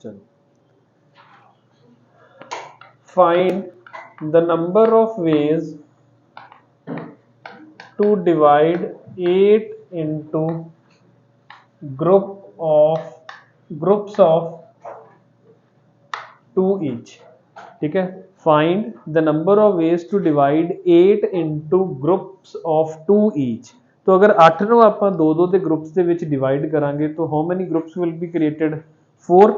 चलो, find the number of veg to divide 8 into groups of 2 each. ठीक है, find the number of ways to divide 8 into groups of 2 each. तो अगर 8 ਨੂੰ ਆਪਾਂ 2-2 ਦੇ ਗਰੁੱਪਸ ਦੇ ਵਿੱਚ ਡਿਵਾਈਡ ਕਰਾਂਗੇ ਤਾਂ how many groups will be created? 4,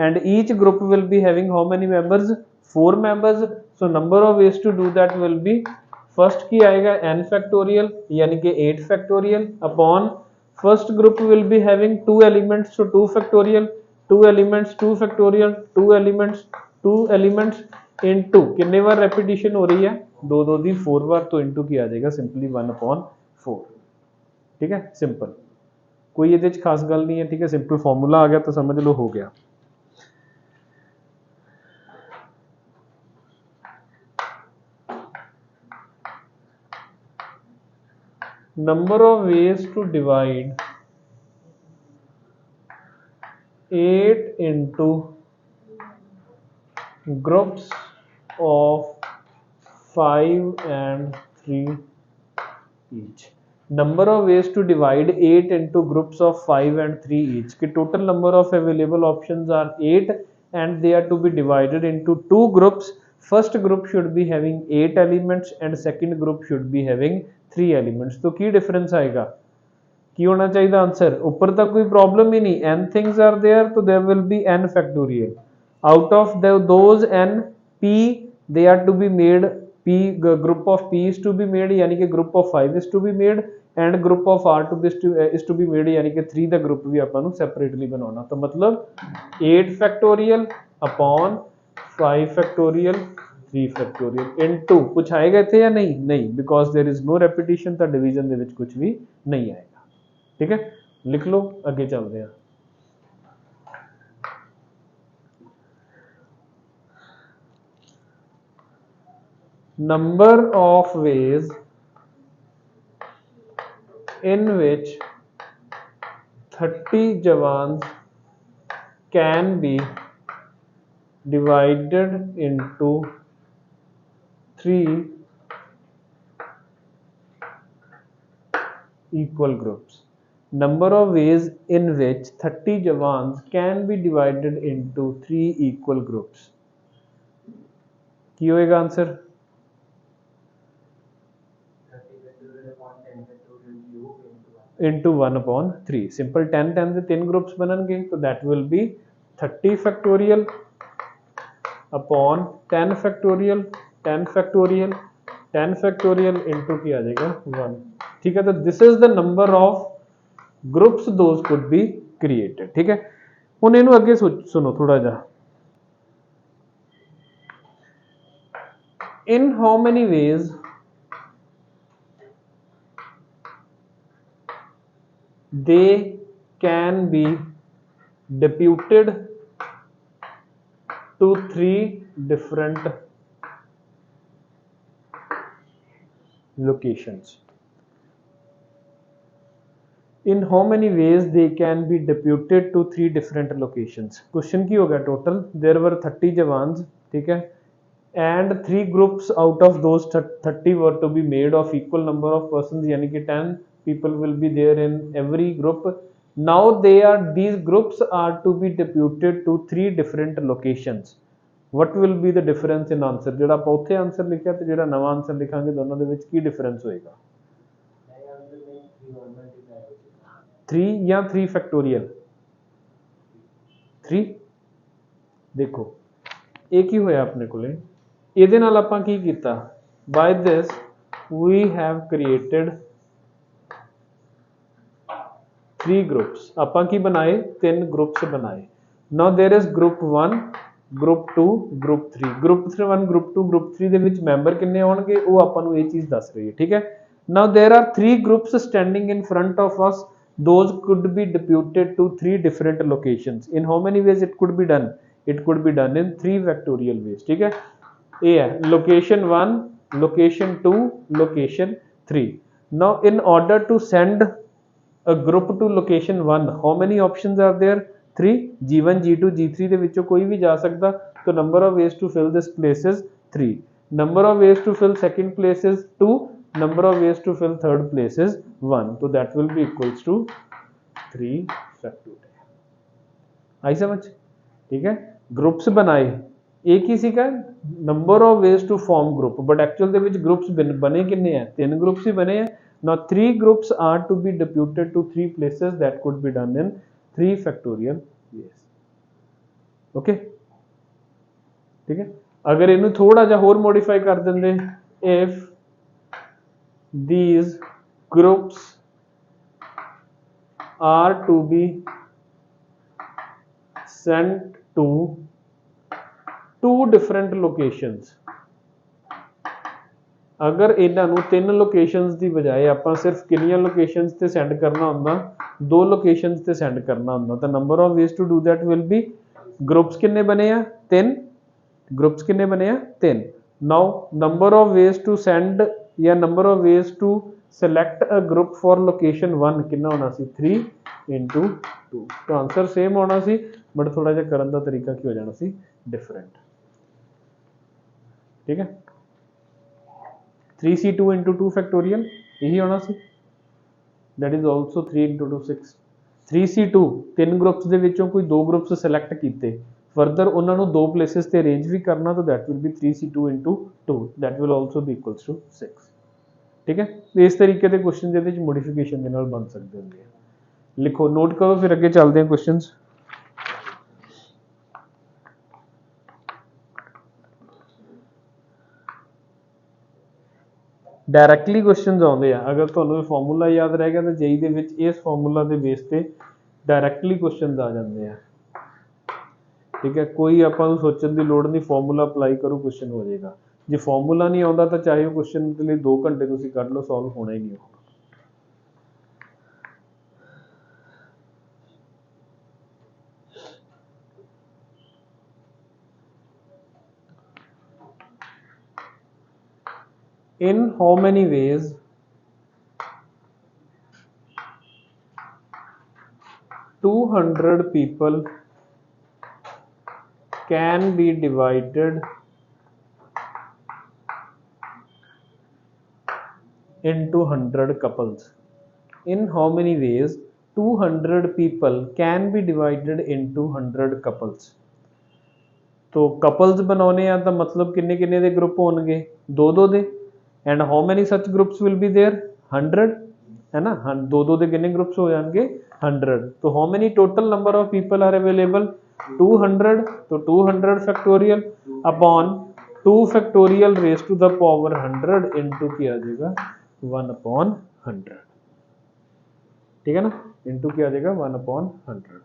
and each group will be having how many members? 4 members. So number of ways to do that will be, first की आएगा n फैक्टोरियल यानी कि 8 factorial upon first group will be having 2 elements, so 2 factorial, 2 elements 2 factorial, 2 elements into कितने बार repetition हो रही है? 2 दी 4 बार, तो into की आ जाएगा सिंपली 1/4. ठीक है, सिंपल, कोई ये खास गल नहीं है. ठीक है, सिंपल फॉर्मूला आ गया तो समझ लो हो गया. Number of ways to divide 8 into groups of 5 and 3 each. Number of ways to divide 8 into groups of 5 and 3 each. The total number of available options are 8 and they are to be divided into 2 groups. First group should be having 8 elements and second group should be having 3 elements. तो की difference आएगा, की होना चाहिए answer? ऊपर तक कोई problem ही नहीं, n things are there तो there will be n factorial. Out of those n, p they are to be made, p group of p is to be made यानी कि group of 5 is to be made and group of r is to be made यानी कि 3 ਦਾ group भी ਆਪਾਂ ਨੂੰ separately बनाना. तो मतलब 8 factorial upon 5 factorial 3 factorial into कुछ आएगा इतने या नहीं? नहीं, because there is no repetition, तो डिवीजन ਦੇ ਵਿੱਚ कुछ भी नहीं आएगा. ठीक है, लिख लो, आगे चलते हैं. Number of veg in which 30 jawans can be divided into 3 equal groups. Number of ways in which 30 jawans can be divided into 3 equal groups. की होएगा आंसर? into 1/3. सिंपल 10 10 से 3 ग्रुप्स बननगे तो that will B 30 factorial upon 10 factorial 10 factorial 10 factorial into की आ जाएगा 1. ठीक है, तो this is the number of groups those could be created. ठीक है, हुण इहनूं अगे सुनो थोड़ा जा. In how many ways they can be deputed to 3 different locations. In how many ways they can be deputed to 3 different locations. Question की होगा total, there were 30 jawans. ठीक है, and 3 groups out of those 30 were to be made of equal number of persons यानी कि 10 people will be there in every group. Now these groups are to be deputed to 3 different locations. What will be the difference in answer? ਜਿਹੜਾ ਆਪਾਂ ਉੱਥੇ answer ਲਿਖਿਆ ਤੇ ਜਿਹੜਾ ਨਵਾਂ answer ਲਿਖਾਂਗੇ ਦੋਨਾਂ ਦੇ ਵਿੱਚ ਕੀ ਡਿਫਰੈਂਸ ਹੋਏਗਾ? 3 ਜਾਂ 3 ਫੈਕਟੋਰੀਅਲ? 3 ਦੇਖੋ ਇਹ ਕੀ ਹੋਇਆ ਆਪਣੇ ਕੋਲੇ, ਇਹਦੇ ਨਾਲ ਆਪਾਂ ਕੀ ਕੀਤਾ? By this we have created 3 groups. ਆਪਾਂ ਕੀ ਬਣਾਏ? 3 groups ਬਣਾਏ. Now there is group 1, group 2, group 3. Group 1, group 2, group 3 ਦੇ ਵਿੱਚ ਮੈਂਬਰ ਕਿੰਨੇ ਹੋਣਗੇ ਉਹ ਆਪਾਂ ਨੂੰ ਇਹ ਚੀਜ਼ ਦੱਸ ਰਹੀ ਹੈ. ਠੀਕ ਹੈ, now there are 3 groups standing in front of us. Those could be deputed to 3 different locations. In how many ways it could be done? It could be done in 3 factorial ways. ठीक है, ये है location 1, location 2, location 3. Now in order to send a group to location 1, how many options are there? 3, G1 G2 G3 ਦੇ ਵਿੱਚੋਂ ਕੋਈ ਵੀ ਜਾ ਸਕਦਾ, तो number of ways to fill this place is 3, number of ways to fill second place is 2, number of ways to fill third place is 1, so that will be equals to 3 factorial। आई समझ? ठीक है, groups बनाए, एक ही सी का number of ways to form group, but actual ਦੇ ਵਿੱਚ ग्रुप्स बने कितने हैं, 3 ग्रुप्स ही बने हैं। Now 3 groups are to be deputed to 3 places that could be done in 3 factorial ways। Okay, ठीक है, अगर इन्हें थोड़ा जा होर मॉडिफाई कर देंगे, if these groups are to be sent to 2 different locations, अगर इन्हों 3 लोकेशंस की बजाय आप सिर्फ किनिया लोकेशंस से सेंड करना होंदा, 2 लोकेशंस से सेंड करना होंदा, तो number of ways to do that will be, groups किन्ने बने हैं 3, ग्रुप्स किन्ने बने हैं 3। Now number of ways to send या number of ways to select a group for location 1 कितना होना सी 3 × 2, तो आंसर सेम होना सी, बट थोड़ा जिहा करन दा तरीका की हो जाना सी डिफरेंट। ठीक है, 3c2 × 2 फैक्टोरियल यही होना सी, that is also 3 × 2 6। 3c2 3 groups ਦੇ ਵਿੱਚੋਂ ਕੋਈ 2 ग्रुप्स सिलेक्ट ਕੀਤੇ, फर्दर उन्होंने 2 प्लेसिस ਤੇ अरेंज भी करना, तो that will be 3c2 × 2, that will also be equals to 6। ठीक है, तो इस तरीके के क्वेश्चन ਦੇ ਵਿੱਚ ਮੋਡੀਫਿਕੇਸ਼ਨ ਦੇ ਨਾਲ ਬਣ ਸਕਦੇ ਹੁੰਦੇ ਆ। लिखो, नोट करो, फिर अगे चलते हैं क्वेश्चंस। डायरैक्टली क्वेश्चन आते हैं, अगर तुम्हें फॉर्मूला याद रह गया तो जेई दे विच इस फॉर्मूला के बेस पे डायरैक्टली क्वेश्चन आ जाते हैं। ठीक है, कोई आप सोचने की लोड़ नहीं, फॉर्मूला अप्लाई करो क्वेश्चन हो जाएगा। जो फॉर्मूला नहीं आता तो चाहे वो क्वेश्चन के लिए 2 घंटे तुम कढ़ लो, सॉल्व होना ही नहीं होगा। In how many ways people can be divided into 100 couples? In how many ways 200 people can be divided into 100 couples? तो कपल्स बनाने हैं तो मतलब किन्ने किन्ने दे ग्रुप होंगे, 2-2 दे, and how many such groups will be there 100, है ना, 2-2 दे किन्ने ग्रुप्स हो जाएंगे 100। तो how many total number of people are available 200, तो 200 factorial upon 2 factorial raise to the power 100 into क्या आ जाएगा 1/100। ठीक है ना, इनटू क्या आ जाएगा 1/100।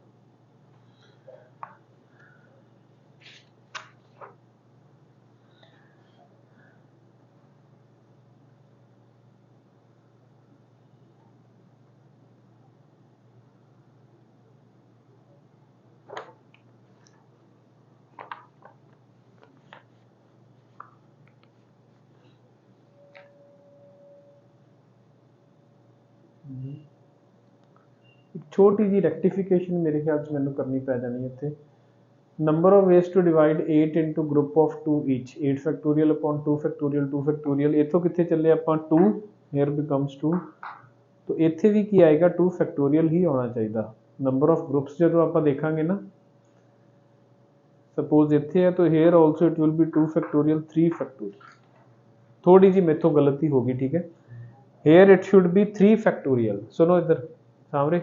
छोटी जी रेक्टिफिकेशन मेरे ख्याल से मैंने करनी पै जानी इतने। Number of ways to divide 8 into group of 2 each, 8 factorial upon 2 factorial 2 factorial, इतों कितने चले आप 2, हेयर बिकम्स 2, तो इत्थे भी की आएगा 2 फैक्टोरियल ही होना चाहिए। नंबर ऑफ ग्रुप्स जो आप देखांगे ना, सपोज इत्थे है तो here also it will be 2 factorial 3 factorial, थोड़ी जी मेथों गलती होगी। ठीक है, here it should be 3 factorial, सुनो इधर सामने,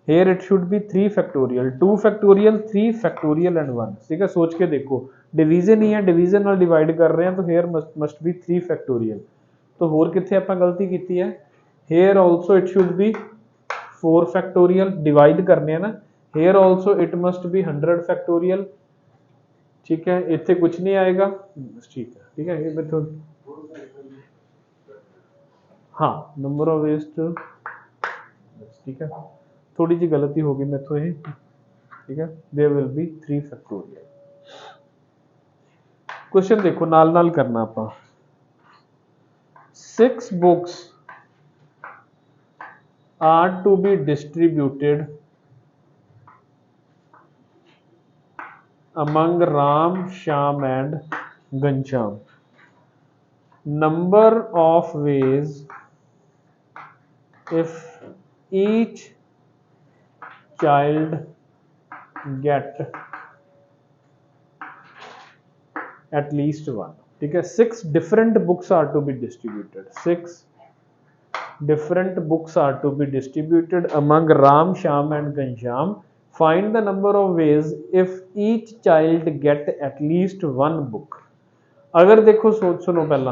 here it should be 3 factorial 2 factorial 3 factorial and 1। ठीक है, सोच के देखो, डिवीजन ही है, डिवीजन नाल डिवाइड कर रहे हैं, तो हेयर मस्ट बी 3 फैक्टोरियल। तो होर कित्थे आपां गलती की है, here also it should be 4 factorial, divide करने हैं ना, here also it must be 100 factorial. ठीक है, इत्थे कुछ नहीं आएगा, ठीक है, ठीक है, ये मेथड, हाँ नंबर ऑफ वेस्ट, ठीक है, थोड़ी जी गलती होगी मेथों ये। ठीक है, there will be 3 factorial. Question देखो नाल नाल करना आप। 6 books are to be distributed among Ram, Shyam and Ghanshyam. Number of ways if each child get at least one. ठीक है, 6 different books are to be distributed. 6 different books are to be distributed among Ram, Shyam and Ghanshyam. Find the number of ways if each child get at least one book. अगर देखो सोच सुनो पहला,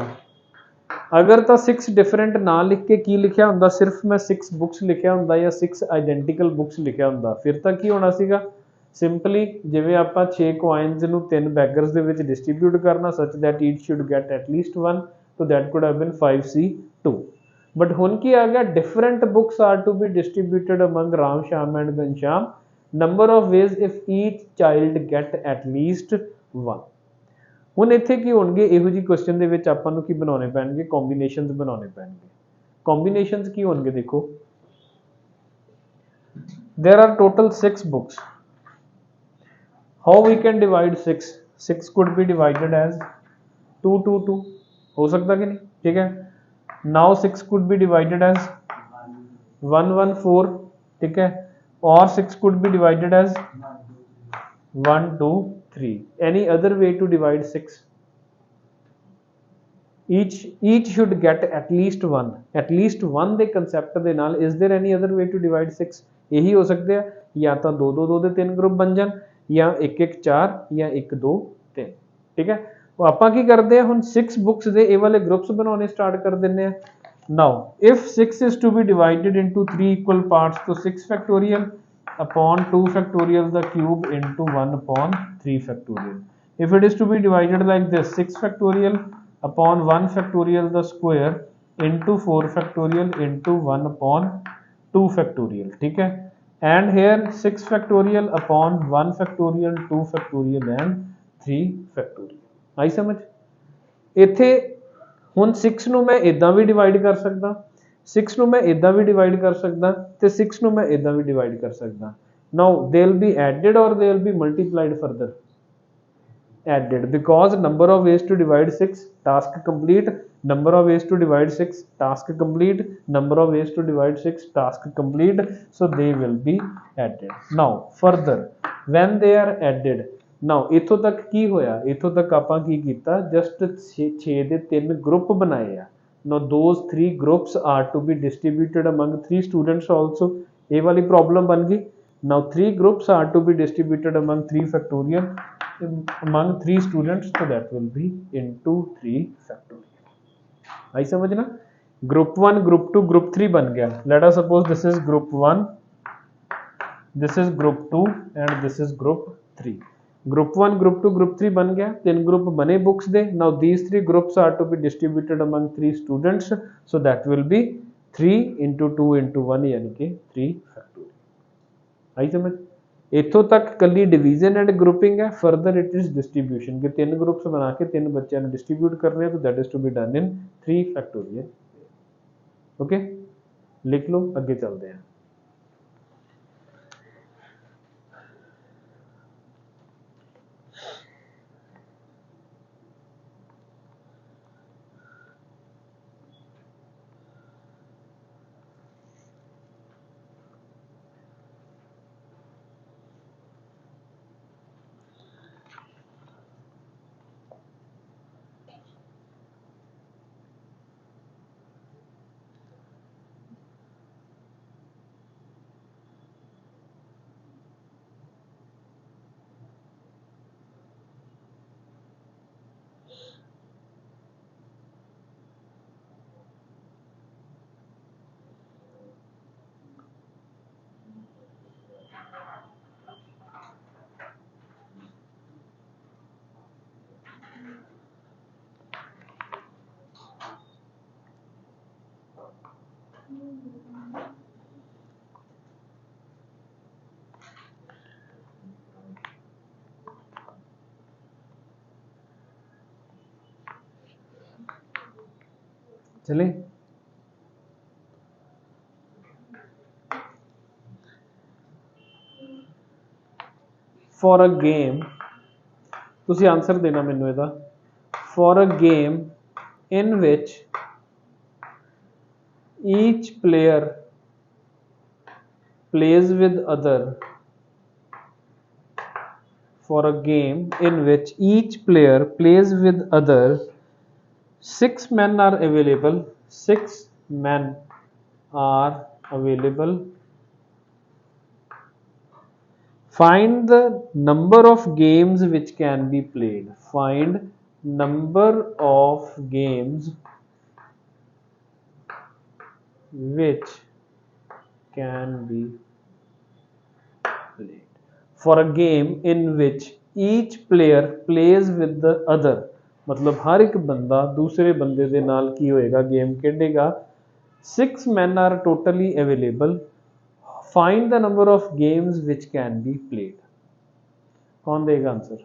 अगर तो 6 different ना लिख के की लिखिया ਹੁੰਦਾ, सिर्फ मैं 6 बुक्स लिखिया ਹੁੰਦਾ या 6 आइडेंटिकल बुक्स लिखिया ਹੁੰਦਾ, फिर ਤਾਂ ਕੀ ਹੋਣਾ ਸੀਗਾ, ਸਿੰਪਲੀ ਜਿਵੇਂ ਆਪਾਂ 6 ਕੋਇਨਸ ਨੂੰ 3 ਬੈਗਰਸ ਦੇ ਵਿੱਚ ਡਿਸਟ੍ਰੀਬਿਊਟ ਕਰਨਾ such that each should get at least one, so that could have been 5C2. But ਹੁਣ ਕੀ ਆ ਗਿਆ, different books are to be distributed among Ram, Shyam and Ghanshyam. Number of ways if each child get at least one. ਹੁਣ ਇੱਥੇ ਕੀ ਹੋਣਗੇ, ਇਹੋ ਜਿਹੀ question ਦੇ ਵਿੱਚ ਆਪਾਂ ਨੂੰ ਕੀ ਬਣਾਉਣੇ ਪੈਣਗੇ, ਕੰਬੀਨੇਸ਼ਨਸ ਬਣਾਉਣੇ ਪੈਣਗੇ. ਕੰਬੀਨੇਸ਼ਨਸ ਕੀ ਹੋਣਗੇ, ਦੇਖੋ there are total 6 books. How we can divide 6? 6 could be divided as 2 2 2, हो सकता कि नहीं, ठीक है. Now 6 could be divided as 1 1 4, ठीक है, और 6 could be divided as 1 2 3. Any other way to divide 6? Each should get at least one. At least one ਦੇ concept ਦੇ ਨਾਲ is there any other way to divide 6? ਇਹੀ ਹੋ ਸਕਦੇ ਆ, ਜਾਂ ਤਾਂ 2 2 2 ਦੇ 3 ਗਰੁੱਪ ਬਣ ਜਾਣ, ਜਾਂ 1 1 4 ਜਾਂ 1 2 3, ਠੀਕ ਹੈ. ਉਹ ਆਪਾਂ ਕੀ ਕਰਦੇ ਆ, ਹੁਣ 6 ਬੁੱਕਸ ਦੇ ਇਹ ਵਾਲੇ ਗਰੁੱਪਸ ਬਣਾਉਣੇ ਸਟਾਰਟ ਕਰ ਦਿੰਨੇ ਆ. Now if 6 is to be divided into 3 equal parts, so 6 factorial upon 2 factorial the cube into 1 upon 3 factorial. If it is to be divided like this, 6 factorial upon 1 factorial the square into 4 factorial into 1 upon 2 factorial, ठीक है. And here 6 factorial upon 1 factorial 2 factorial and 3 factorial. आई समझ. ਇੱਥੇ ਹੁਣ 6 ਨੂੰ ਮੈਂ ਇਦਾਂ ਵੀ divide ਕਰ ਸਕਦਾ, 6 ਨੂੰ ਮੈਂ ਇਦਾਂ ਵੀ ਡਿਵਾਈਡ ਕਰ ਸਕਦਾ, ਤੇ 6 ਨੂੰ ਮੈਂ ਇਦਾਂ ਵੀ ਡਿਵਾਈਡ ਕਰ ਸਕਦਾ. Now they will be added or they will be multiplied further? Added, because number of ways to divide 6, task complete. Number of ways to divide 6, task complete. Number of ways to divide 6, task complete. So they will be added. Now further when they are added, now ਇੱਥੋਂ ਤੱਕ ਕੀ ਹੋਇਆ, ਇੱਥੋਂ ਤੱਕ ਆਪਾਂ ਕੀ ਕੀਤਾ, just 6 ਦੇ 3 group ਬਣਾਏ ਆ. Now those 3 groups are to be distributed among 3 students also. ਇਹ ਵਾਲੀ ਪ੍ਰੋਬਲਮ ਬਣ ਗਈ. Now 3 groups are to be distributed among 3 factorial among 3 students, so that will be into 3 factorial. आई समझना. group 1 group 2 group 3 बन गया. let us suppose this is group 1, this is group 2 and this is group 3. group 1 group 2 group 3 बन गया, 3 group बने books they. now these 3 groups are to be distributed among 3 students, so that will be 3 into 2 into 1 यानी कि 3 factorial. आई समझ. इतों तक कली division and grouping है, further it is distribution, कि 3 ग्रुप्स बना के 3 बच्चों ने डिस्ट्रीब्यूट करने हैं, तो that is to be done in 3 factorial. Okay, लिख लो, आगे चलते हैं. चले. For a game ਤੁਸੀਂ ਆਨਸਰ ਦੇਣਾ ਮੈਨੂੰ ਇਹਦਾ। For a game in which each player plays with other, for a game in which each player plays with other, 6 men are available. 6 men are available. Find the number of games which can be played. Find number of games which can be played. For a game in which each player plays with the other, मतलब हर एक बंदा दूसरे बंदे दे नाल की होएगा, game खेडेगा। 6 men are totally available. Find the number of games which can be played. कौन देगा आंसर?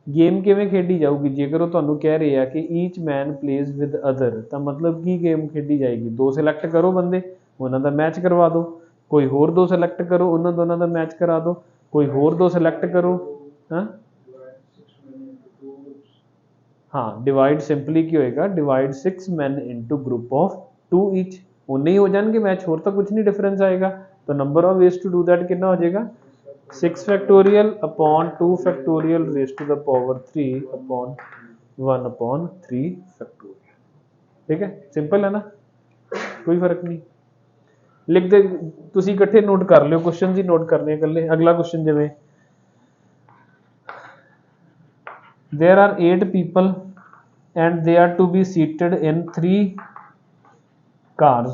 गेम किवें खेडी जाऊगी? जेकर वो ਤੁਹਾਨੂੰ ਕਹਿ ਰਹੇ ਆ ਕਿ each man plays with other, ਤਾਂ ਮਤਲਬ ਕੀ ਗੇਮ ਖੇਡੀ ਜਾਏਗੀ? ਦੋ ਸਿਲੈਕਟ ਕਰੋ ਬੰਦੇ, ਉਹਨਾਂ ਦਾ ਮੈਚ ਕਰਵਾ ਦਿਓ। ਕੋਈ ਹੋਰ ਦੋ ਸਿਲੈਕਟ ਕਰੋ, ਉਹਨਾਂ ਦੋਨਾਂ ਦਾ ਮੈਚ ਕਰਾ ਦਿਓ। ਕੋਈ ਹੋਰ ਦੋ ਸਿਲੈਕਟ ਕਰੋ। ਹਾਂ हाँ, डिवाइड सिंपली की होएगा, divide 6 men into group of 2 each। उन्ने ही हो जाएंगे मैच, और तो कुछ नहीं डिफरेंस आएगा। तो number of ways to do that कितना हो जाएगा? 6 factorial upon 2 factorial raise to the power 3 upon 1 upon 3 factorial. ठीक है, सिंपल है ना, कोई फर्क नहीं। लिख दे, तुसी इकट्ठे नोट कर लियो, क्वेश्चन ही नोट करने कल्ले। अगला क्वेश्चन जिवें there are 8 people and they are to be seated in 3 cars.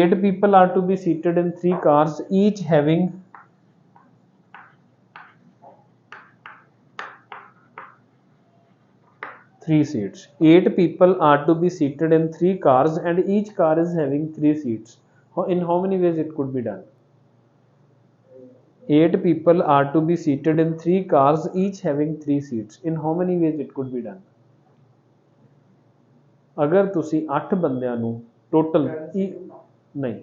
8 people are to be seated in 3 cars, each having 3 seats. 8 people are to be seated in 3 cars and each car is having 3 seats. In how many ways it could be done? 8 people are to be seated in 3 cars, each having 3 seats. In how many ways it could be done? अगर तुसी 8 बंदियां नू total नहीं,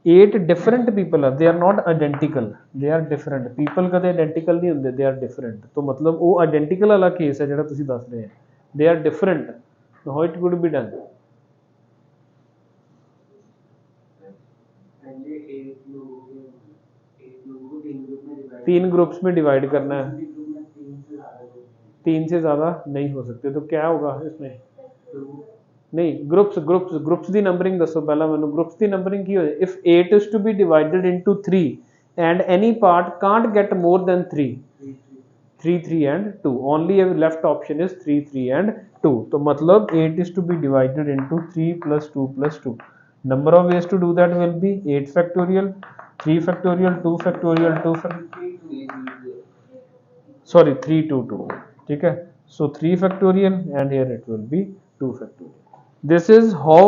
8 different people are, they are not identical, they are different. People कदे identical नहीं होंदे, दे are different. तो मतलब वो आइडेंटिकल वाला केस है जिहड़ा तुसी दस रहे हैं, they are different. How it could be done? तीन ग्रुप्स में डिवाइड करना है, 3 से ज़्यादा नहीं हो सकते। तो क्या होगा इसमें? नहीं, ग्रुप्स ग्रुप्स ग्रुप्स दी नंबरिंग दसो पहला मैनू। ग्रुप्स दी नंबरिंग की हो जाए? If 8 is to be divided into 3 and any part can't get more than 3, 3 3 and 2, only a left option is 3 3 and 2। तो मतलब 8 is to be divided into 3 plus 2 plus 2। number of ways to do that will be 8 factorial, 3 factorial, 2 factorial, 2 sorry 3 2 2। ठीक है, so 3 factorial and here it will be 2 factorial। this is how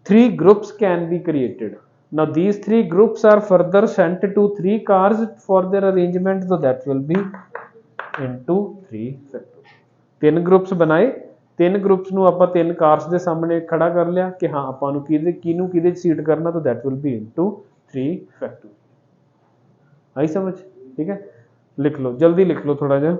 3 groups can be created। now these 3 groups are further sent to 3 cars for their arrangement, so that will be into 3 factorial। 3 groups बनाए, 3 groups ਨੂੰ ਆਪਾਂ 3 cars ਦੇ ਸਾਹਮਣੇ ਖੜਾ ਕਰ ਲਿਆ ਕਿ ਹਾਂ ਆਪਾਂ ਨੂੰ ਕਿਹਨੂੰ ਕਿਹਦੇ ਚ ਸੀਟ करना, तो that will be into 3 factorial। आई समझ? ठीक है, लिख लो, जल्दी लिख लो थोड़ा जा।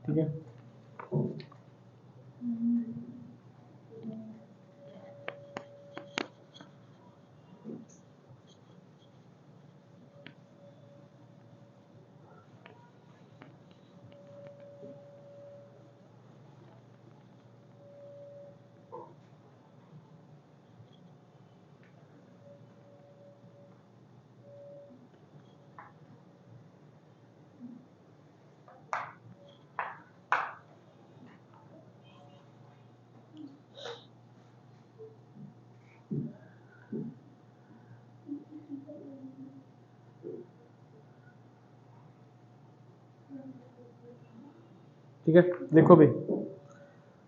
ठीक है, ठीक है। देखो भाई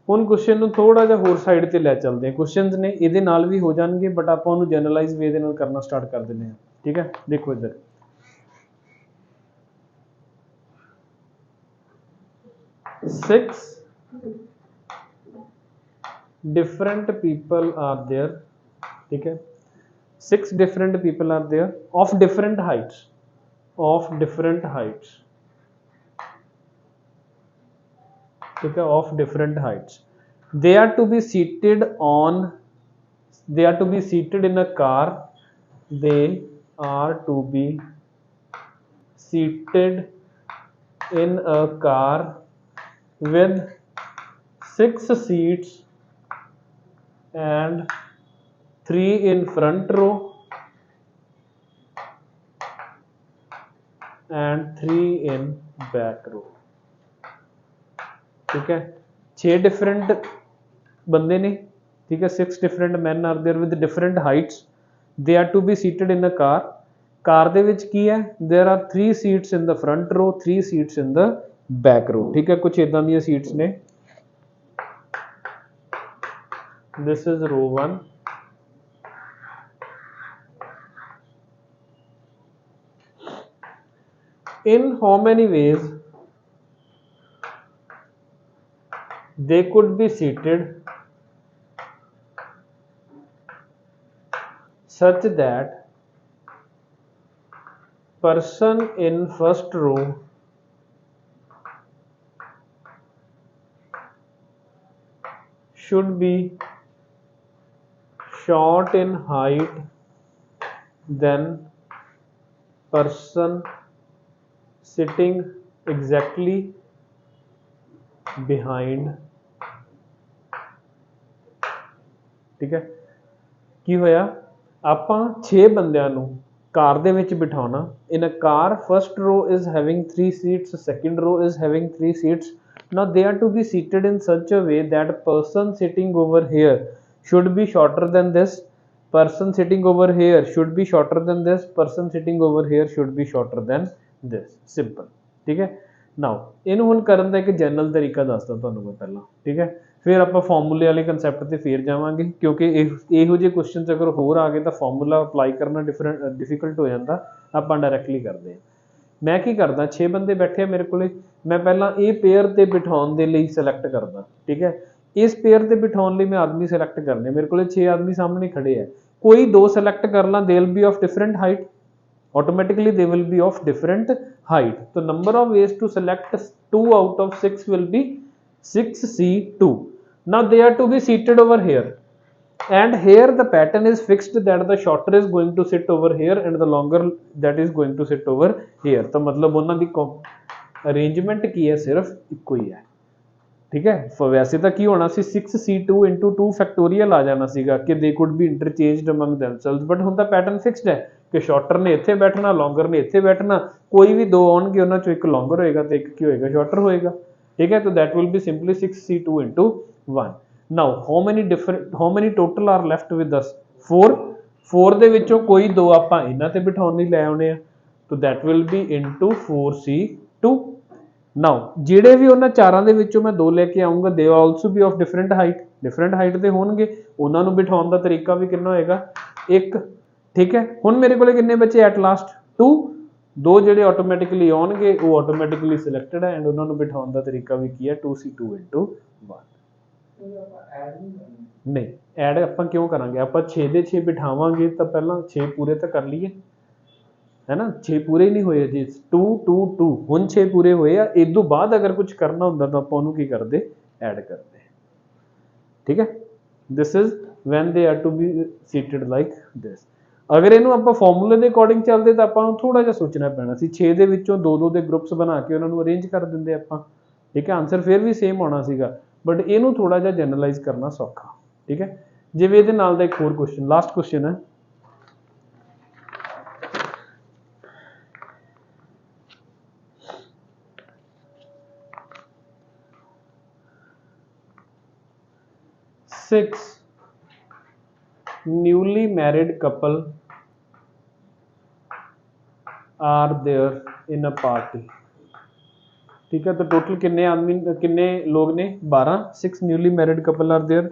ਹੁਣ क्वेश्चन ਨੂੰ ਥੋੜਾ ਜਿਹਾ ਹੋਰ ਸਾਈਡ ਤੇ ਲੈ ਚੱਲਦੇ ਹਾਂ। क्वेश्चंस ਨੇ ਇਹਦੇ ਨਾਲ ਵੀ ਹੋ ਜਾਣਗੇ ਬਟ ਆਪਾਂ ਉਹਨੂੰ ਜਨਰਲਾਈਜ਼ ਵੇ ਦੇ ਨਾਲ ਕਰਨਾ ਸਟਾਰਟ ਕਰ ਦਿੰਦੇ ਹਾਂ। ਠੀਕ ਹੈ, ਦੇਖੋ ਇੱਧਰ six different people are there, ठीक है, six different people are there of different heights, ठीक है, of different heights. They are to be seated in a car. They are to be seated in a car with 6 seats and 3 in front row and 3 in back row. ठीक है, 6 different बंदे ने, ठीक है, 6 different man are there with different heights, they are to be seated in a car, car दे विच की है, there are 3 seats in the front row, 3 seats in the back row, ठीक है, कुछ इदां दी सीट्स ने, this is row 1, in how many ways they could be seated such that person in first row should be short in height than person sitting exactly behind, ठीक है, की होया ਆਪਾਂ 6 ਬੰਦਿਆਂ ਨੂੰ ਕਾਰ ਦੇ ਵਿੱਚ ਬਿਠਾਉਣਾ, in a car first row is having 3 seats, second row is having 3 seats, now they are to be seated in such a way that person sitting over here should be shorter than this, person sitting over here should be shorter than this, person sitting over here should be shorter than this, simple, ठीक है। now ਇਹਨੂੰ ਹੁਣ ਕਰਨ ਦਾ ਇੱਕ general ਤਰੀਕਾ ਦੱਸਦਾ ਤੁਹਾਨੂੰ ਮੈਂ ਪਹਿਲਾਂ, ਠੀਕ ਹੈ, फिर आप फॉर्मूले वाले कंसैप्ट से फिर जावांगे क्योंकि इहो जे क्वेश्चन अगर होर आ गए तो फॉर्मूला अप्लाई करना डिफिकल्ट हो जाता, आप डायरैक्टली करते हैं। मैं की करदा 6 बंदे बैठे मेरे को, मैं पहला ये पेयर ते बिठाउण दे लई सिलेक्ट करदा, ठीक है, इस पेयर ते बिठाउण लई मैं आदमी सिलेक्ट करने, मेरे को 6 आदमी सामने खड़े है, कोई 2 सिलेक्ट कर ला, they will be of different height, automatically they will be of different height, so number of ways to select 2 out of 6 will be 6C2. now they are to be seated over here and here the pattern is fixed that the shorter is going to sit over here and the longer that is going to sit over here, तो मतलब ਉਹਨਾਂ ਦੀ arrangement की है सिर्फ eco ही है, ठीक है। वैसे तो की होना सी 6C2 into 2 फैक्टोरियल आ जाना सीगा कि they could be interchanged among themselves, but हुण तां पैटर्न फिक्स्ड है कि शॉर्टर ने इत्थे बैठना, लॉन्गर ने इत्थे बैठना, कोई भी 2 आउणगे उन्हां चों एक लॉन्गर होएगा ते एक की होएगा शॉर्टर होएगा, ठीक है, तो that will be simply 6C2 into 1. now how many total are left with us, 4 ਦੇ ਵਿੱਚੋਂ ਕੋਈ 2 ਆਪਾਂ ਇਹਨਾਂ ਤੇ ਬਿਠਾਉਣ ਲਈ ਲੈ ਆਉਣੇ ਆ, तो that will be into 4C2. now ਜਿਹੜੇ ਵੀ ਉਹਨਾਂ ਚਾਰਾਂ ਦੇ ਵਿੱਚੋਂ ਮੈਂ 2 ਲੈ ਕੇ ਆਉਂਗਾ they also be of different height ਦੇ ਹੋਣਗੇ, ਉਹਨਾਂ ਨੂੰ ਬਿਠਾਉਣ ਦਾ ਤਰੀਕਾ ਵੀ ਕਿੰਨਾ ਹੋਏਗਾ 1, ठीक है। ਹੁਣ ਮੇਰੇ ਕੋਲੇ ਕਿੰਨੇ ਬੱਚੇ ਐਟ ਲਾਸਟ 2 ਜਿਹੜੇ ਆਟੋਮੈਟਿਕਲੀ ਆਉਣਗੇ ਉਹ ਆਟੋਮੈਟਿਕਲੀ ਸਿਲੈਕਟਡ ਹੈ ਐਂਡ ਉਹਨਾਂ ਨੂੰ ਬਿਠਾਉਣ ਦਾ ਤਰੀਕਾ ਵੀ ਕੀ ਹੈ 2C2 into 1, नहीं ਐਡ ਆਪਾਂ ਕਿਉਂ ਕਰਾਂਗੇ ਆਪਾਂ 6 ਦੇ 6 ਬਿਠਾਵਾਂਗੇ ਤਾਂ ਪਹਿਲਾਂ 6 ਪੂਰੇ ਤਾਂ ਕਰ ਲਈਏ है ना 6 पूरे ही नहीं होए जी 2 2 2 ਹੁਣ 6 ਪੂਰੇ ਹੋਏ ਆ ਇਸ ਤੋਂ ਬਾਅਦ ਅਗਰ ਕੁਝ ਕਰਨਾ ਹੁੰਦਾ ਤਾਂ ਆਪਾਂ ਉਹਨੂੰ ਕੀ ਕਰਦੇ ਐਡ ਕਰਦੇ ਠੀਕ ਹੈ this is when they are to be seated like this ਅਗਰ ਇਹਨੂੰ ਆਪਾਂ ਫਾਰਮੂਲੇ ਦੇ ਅਕੋਰਡਿੰਗ ਚੱਲਦੇ ਤਾਂ ਆਪਾਂ ਨੂੰ ਥੋੜਾ ਜਿਹਾ ਸੋਚਣਾ ਪੈਣਾ ਸੀ 6 ਦੇ ਵਿੱਚੋਂ 2-2 ਦੇ ਗਰੁੱਪਸ ਬਣਾ ਕੇ ਉਹਨਾਂ ਨੂੰ ਅਰੇਂਜ ਕਰ ਦਿੰਦੇ ਆਪਾਂ ਠੀਕ ਹੈ ਆਨਸਰ ਫਿਰ ਵੀ ਸੇਮ ਆਉਣਾ ਸੀਗਾ ਬਟ ਇਹਨੂੰ ਥੋੜਾ ਜਿਹਾ ਜਨਰਲਾਈਜ਼ ਕਰਨਾ ਸੌਖਾ ਠੀਕ ਹੈ ਜਿਵੇਂ ਇਹਦੇ ਨਾਲ ਦਾ ਇੱਕ ਹੋਰ ਕੁਐਸਚਨ ਲਾਸਟ ਕੁਐਸਚਨ ਹੈ six newly married couple are there in a party ठीक है तो टोटल कितने आदमी कितने लोग ने 12 6 newly married couple are there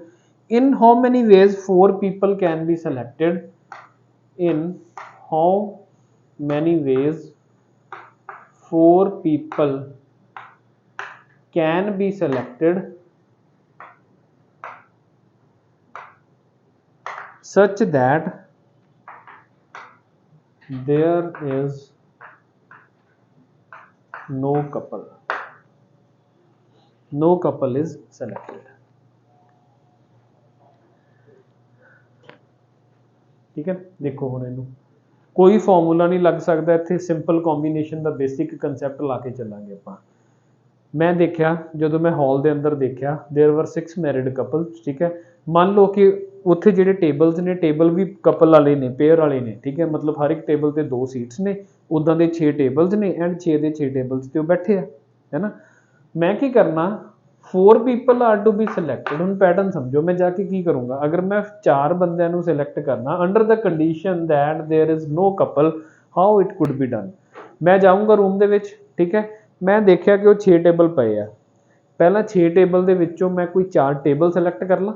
in how many ways 4 people can be selected in how many ways 4 people can be selected such that there is no couple is selected ठीक है देखो ਹੁਣ ਇਹਨੂੰ ਕੋਈ ਫਾਰਮੂਲਾ ਨਹੀਂ ਲੱਗ ਸਕਦਾ ਇੱਥੇ ਸਿੰਪਲ ਕੰਬੀਨੇਸ਼ਨ ਦਾ ਬੇਸਿਕ ਕਨਸੈਪਟ ਲਾ ਕੇ ਚੱਲਾਂਗੇ ਆਪਾਂ ਮੈਂ ਦੇਖਿਆ ਜਦੋਂ ਮੈਂ ਹਾਲ ਦੇ ਅੰਦਰ ਦੇਖਿਆ देयर वर 6 ਮੈਰਿਡ ਕਪਲਸ ਠੀਕ ਹੈ ਮੰਨ ਲਓ ਕਿ ਉੱਥੇ ਜਿਹੜੇ ਟੇਬਲਸ ਨੇ ਟੇਬਲ ਵੀ ਕਪਲ ਵਾਲੇ ਨੇ ਪੇਅਰ ਵਾਲੇ ਨੇ ਠੀਕ ਹੈ ਮਤਲਬ ਹਰ ਇੱਕ ਟੇਬਲ ਤੇ 2 ਸੀਟਸ ਨੇ ਉਦਾਂ ਦੇ 6 ਟੇਬਲਸ ਨੇ ਐਂਡ 6 ਦੇ 6 ਟੇਬਲਸ ਤੇ ਉਹ ਬੈਠੇ ਆ ਹੈ ਨਾ ਮੈਂ ਕੀ ਕਰਨਾ 4 people are to be selected ਹੁਣ ਪੈਟਰਨ ਸਮਝੋ ਮੈਂ ਜਾ ਕੇ ਕੀ ਕਰੂੰਗਾ ਅਗਰ ਮੈਂ 4 ਬੰਦਿਆਂ ਨੂੰ ਸਿਲੈਕਟ ਕਰਨਾ under the condition that there is no couple how it could be done ਮੈਂ ਜਾਊਂਗਾ ਰੂਮ ਦੇ ਵਿੱਚ ਠੀਕ ਹੈ ਮੈਂ ਦੇਖਿਆ ਕਿ ਉਹ 6 ਟੇਬਲ ਪਏ ਆ ਪਹਿਲਾਂ 6 ਟੇਬਲ ਦੇ ਵਿੱਚੋਂ ਮੈਂ ਕੋਈ 4 ਟੇਬਲ ਸਿਲੈਕਟ ਕਰ ਲਾਂ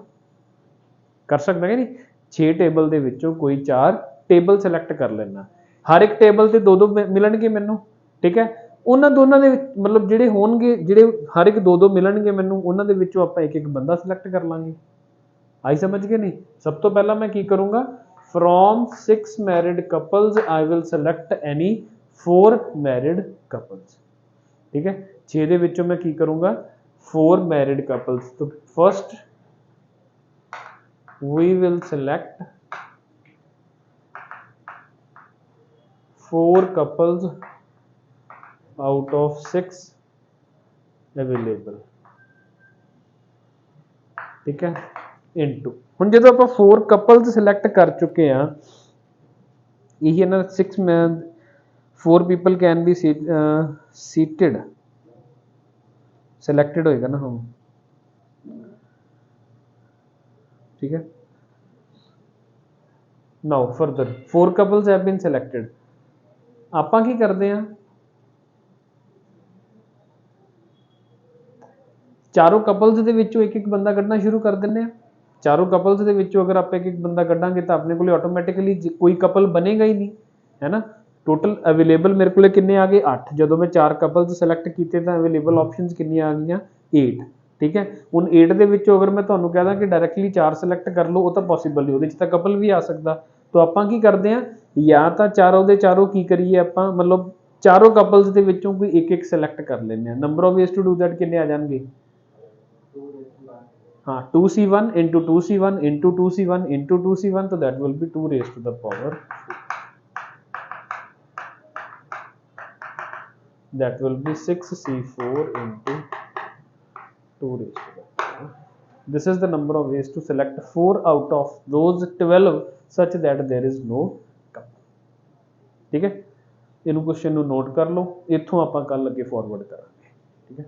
ਕਰ ਸਕਦਾ ਕਿ ਨਹੀਂ 6 ਟੇਬਲ ਦੇ ਵਿੱਚੋਂ ਕੋਈ 4 ਟੇਬਲ ਸਿਲੈਕਟ ਕਰ ਲੈਣਾ ਹਰ ਇੱਕ ਟੇਬਲ ਤੇ 2-2 ਮਿਲਣਗੇ ਮੈਨੂੰ ਠੀਕ ਹੈ ਉਹਨਾਂ ਦੋਨਾਂ ਦੇ ਵਿੱਚ ਮਤਲਬ ਜਿਹੜੇ ਹੋਣਗੇ ਜਿਹੜੇ ਹਰ ਇੱਕ 2-2 ਮਿਲਣਗੇ ਮੈਨੂੰ ਉਹਨਾਂ ਦੇ ਵਿੱਚੋਂ ਆਪਾਂ ਇੱਕ ਇੱਕ ਬੰਦਾ ਸਿਲੈਕਟ ਕਰ ਲਾਂਗੇ ਆਈ ਸਮਝ ਗਏ ਨਹੀਂ ਸਭ ਤੋਂ ਪਹਿਲਾਂ ਮੈਂ ਕੀ ਕਰੂੰਗਾ from 6 married couples I will select any 4 married couples ठीक है 6 ਦੇ ਵਿੱਚੋਂ ਮੈਂ ਕੀ ਕਰੂੰਗਾ 4 married couples तो first we will select 4 couples out of 6 available ठीक है into ਹੁਣ ਜਦੋਂ ਆਪਾਂ 4 couples select ਕਰ ਚੁੱਕੇ ਆ ਇਹ ਨਾ 6 man 4 people can be seated selected ਹੋਏਗਾ ਨਾ ਹਾਂ ठीक है now further 4 couples have been selected ਆਪਾਂ ਕੀ ਕਰਦੇ ਆ ਚਾਰੋਂ ਕਪਲਸ ਦੇ ਵਿੱਚੋਂ ਇੱਕ ਇੱਕ ਬੰਦਾ ਕੱਢਣਾ ਸ਼ੁਰੂ ਕਰ ਦਿੰਦੇ ਆ ਚਾਰੋਂ ਕਪਲਸ ਦੇ ਵਿੱਚੋਂ ਅਗਰ ਆਪਾਂ ਇੱਕ ਇੱਕ ਬੰਦਾ ਕੱਢਾਂਗੇ ਤਾਂ ਆਪਣੇ ਕੋਲੇ ਆਟੋਮੈਟਿਕਲੀ ਕੋਈ ਕਪਲ ਬਣੇਗਾ ਹੀ ਨਹੀਂ ਹੈ ਨਾ ਟੋਟਲ ਅਵੇਲੇਬਲ ਮੇਰੇ ਕੋਲੇ ਕਿੰਨੇ ਆ ਗਏ 8 ਜਦੋਂ ਮੈਂ 4 ਕਪਲਸ ਸਿਲੈਕਟ ਕੀਤੇ ਤਾਂ ਅਵੇਲੇਬਲ ਆਪਸ਼ਨਸ ਕਿੰਨੀਆਂ ਆ ਗਈਆਂ 8 ਠੀਕ ਹੈ ਹੁਣ 8 ਦੇ ਵਿੱਚੋਂ ਅਗਰ ਮੈਂ ਤੁਹਾਨੂੰ ਕਹਦਾ ਕਿ ਡਾਇਰੈਕਟਲੀ 4 ਸਿਲੈਕਟ ਕਰ ਲਓ ਉਹ ਤਾਂ ਪੋਸੀਬਲ ਨਹੀਂ ਉਹਦੇ ਵਿੱਚ ਤਾਂ ਕਪਲ ਵੀ ਆ ਸਕਦਾ ਤਾਂ ਆਪਾਂ ਕੀ ਕਰਦੇ ਆ ਜਾਂ ਤਾਂ ਚਾਰੋਂ ਦੇ ਚਾਰੋਂ ਕੀ ਕਰੀਏ ਆਪਾਂ ਮਤਲਬ ਚਾਰੋਂ ਕਪਲਸ ਦੇ ਵਿੱਚੋਂ ਕੋਈ ਇੱਕ ਇੱਕ ਸਿਲੈਕਟ ਕਰ ਲੈਂਦੇ ਆ number of ways to do that ਕਿੰਨੇ ਆ ਜਾਣਗੇ हाँ 2c1 into 2c1 into 2c1 into 2c1 so that will be 2 raised to the power that will be 6c4 into 2 raised to the power this is the number of ways to select 4 out of those 12 such that there is no couple ठीक है ਇਹਨੂੰ question ਨੂੰ note ਕਰ ਲਓ ਇੱਥੋਂ ਆਪਾਂ ਕੱਲ ਅੱਗੇ ਫਾਰਵਰਡ ਕਰਾਂਗੇ ਠੀਕ ਹੈ